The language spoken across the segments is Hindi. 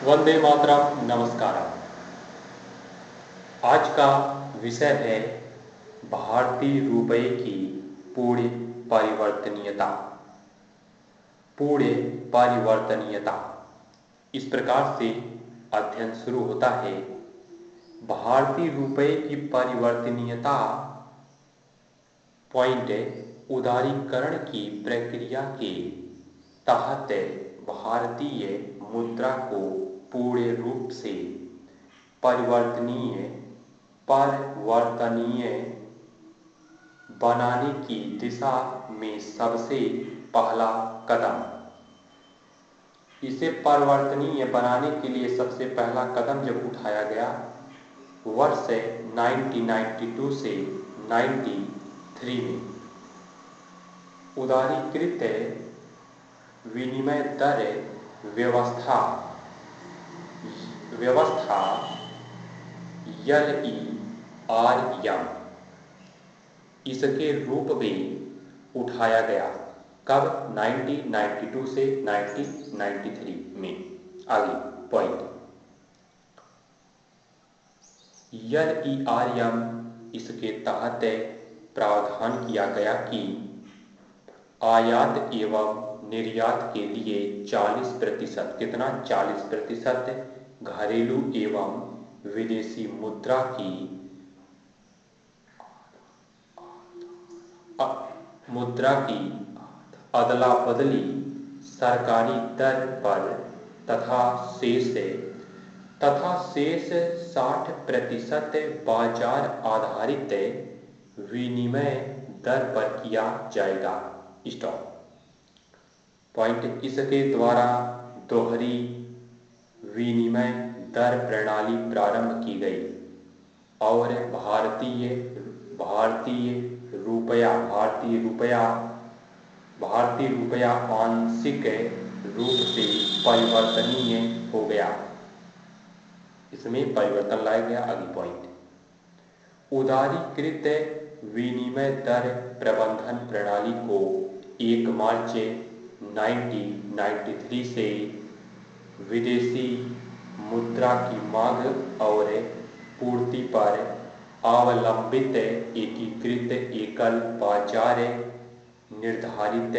वंदे मातरम। नमस्कार। आज का विषय है भारतीय रुपये की पूर्ण परिवर्तनीयता। पूर्ण परिवर्तनीयता इस प्रकार से अध्ययन शुरू होता है। भारतीय रुपये की परिवर्तनीयता पॉइंट उदारीकरण की प्रक्रिया के तहत भारतीय मुद्रा को पूर्ण रूप से परिवर्तनीय बनाने की दिशा में सबसे पहला कदम। इसे परिवर्तनीय बनाने के लिए सबसे पहला कदम जब उठाया गया वर्ष 1992 से 93 में उदारीकृत विनिमय दर व्यवस्था LERM इसके रूप में उठाया गया। कब? 1992 से 1993 में। आगे पॉइंट LERM इसके तहत प्रावधान किया गया कि आयात एवं निर्यात के लिए 40%, कितना? 40% घरेलू एवं विदेशी मुद्रा की अदला बदली सरकारी दर पर तथा शेष 60% बाजार आधारित विनिमय दर पर किया जाएगा। Stop point. इसके द्वारा दोहरी विनिमय दर प्रणाली प्रारंभ की गई और भारतीय रुपया आंशिक रूप से परिवर्तनीय हो गया। इसमें परिवर्तन लाया गया। अगली पॉइंट उदारीकृत विनिमय दर प्रबंधन प्रणाली को 1 मार्च 1993 से विदेशी मुद्रा की मांग और पूर्ति पर अवलंबित एकीकृत एकल बाजार निर्धारित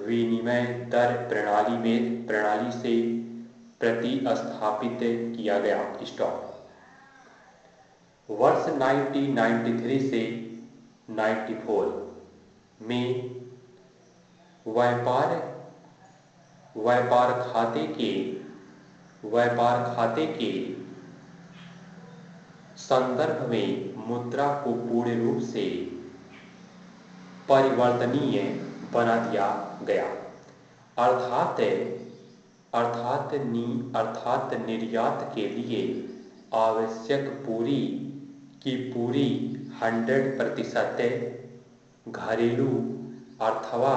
विनिमय दर प्रणाली से प्रतिस्थापित किया गया। स्टॉप वर्ष 1993 से 94 में व्यापार खाते के संदर्भ में मुद्रा को पूर्ण रूप से परिवर्तनीय बना दिया गया। अर्थात निर्यात के लिए आवश्यक पूरी 100% घरेलू अथवा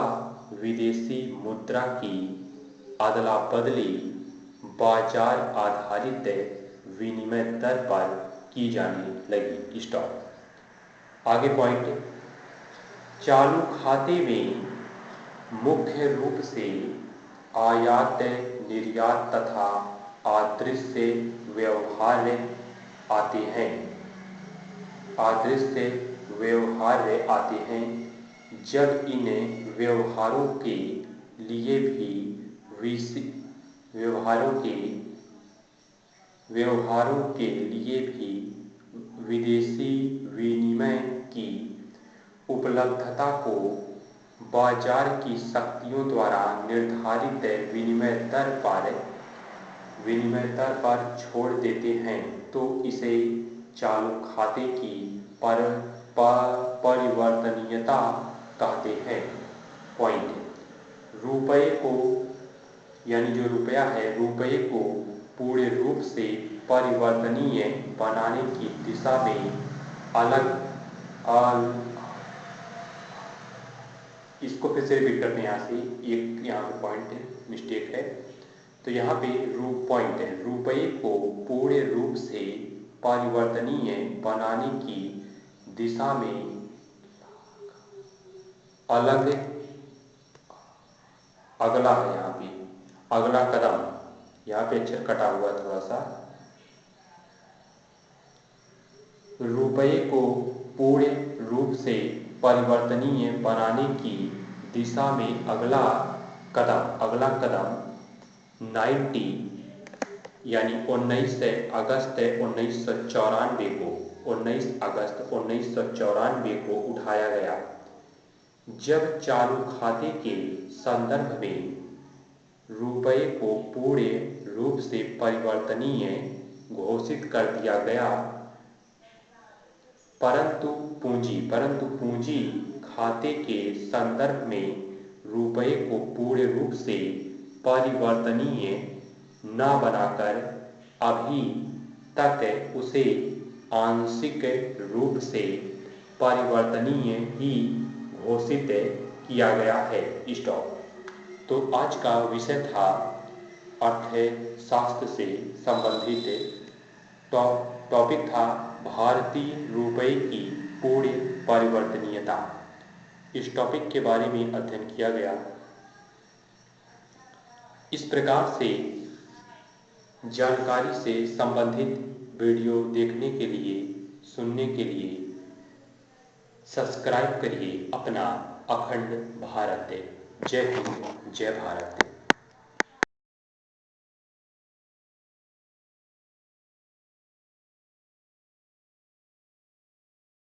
विदेशी मुद्रा की अदला बदली बाजार आधारित विनिमय दर पर की जाने लगी। स्टॉप आगे पॉइंट चालू खाते में मुख्य रूप से आयात निर्यात तथा अदृश्य व्यवहार आते हैं। जब इन व्यवहारों के लिए भी विदेशी विनिमय की उपलब्धता को बाजार की शक्तियों द्वारा निर्धारित विनिमय दर पर छोड़ देते हैं तो इसे चालू खाते की परिवर्तनीयता कहते हैं। पॉइंट रुपये को यानी जो रुपया है रुपये को पूर्ण रूप से परिवर्तनीय बनाने की दिशा में इसको फिर से रिपीट करते हैं। यहाँ से एक यहाँ पे पॉइंट मिस्टेक है। तो यहाँ पे पॉइंट है रुपये को पूर्ण रूप से परिवर्तनीय बनाने की दिशा में अगला है यहाँ पे अगला कदम यहाँ पे अक्षर कटा हुआ थोड़ा सा। रुपये को पूर्ण रूप से परिवर्तनीय बनाने की दिशा में अगला कदम 19 अगस्त 1994 को उठाया गया, जब चालू खाते के संदर्भ में रुपये को पूर्ण रूप से परिवर्तनीय घोषित कर दिया गया, परंतु पूंजी खाते के संदर्भ में रुपये को पूर्ण रूप से परिवर्तनीय न बनाकर अभी तक उसे आंशिक रूप से परिवर्तनीय ही घोषित किया गया है। स्टॉप। तो आज का विषय था अर्थशास्त्र से संबंधित टॉपिक था भारतीय रुपये की पूर्ण परिवर्तनीयता। इस टॉपिक के बारे में अध्ययन किया गया। इस प्रकार से जानकारी से संबंधित वीडियो देखने के लिए, सुनने के लिए सब्सक्राइब करिए अपना अखंड भारत। जय हिंद, जय भारत।